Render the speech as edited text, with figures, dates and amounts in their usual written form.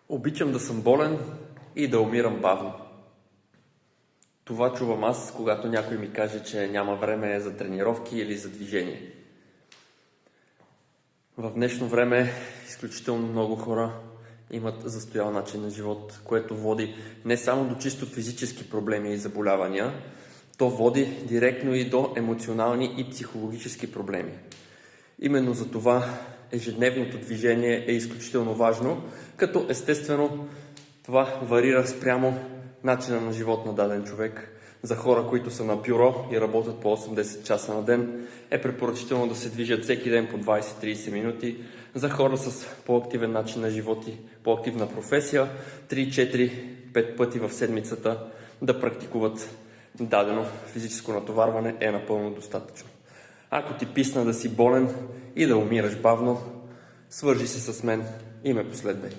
Обичам да съм болен и да умирам бавно. Това чувам аз, когато някой ми каже, че няма време за тренировки или за движение. В днешно време изключително много хора имат застоял начин на живот, което води не само до чисто физически проблеми и заболявания, то води директно и до емоционални и психологически проблеми. Именно за това ежедневното движение е изключително важно, като естествено това варира спрямо начина на живот на даден човек. За хора, които са на бюро и работят по 8-10 часа на ден, е препоръчително да се движат всеки ден по 20-30 минути. За хора с по-активен начин на живот и по-активна професия, 3-4-5 пъти в седмицата да практикуват дадено физическо натоварване е напълно достатъчно. Ако ти писна да си болен и да умираш бавно, свържи се с мен и ме последвай.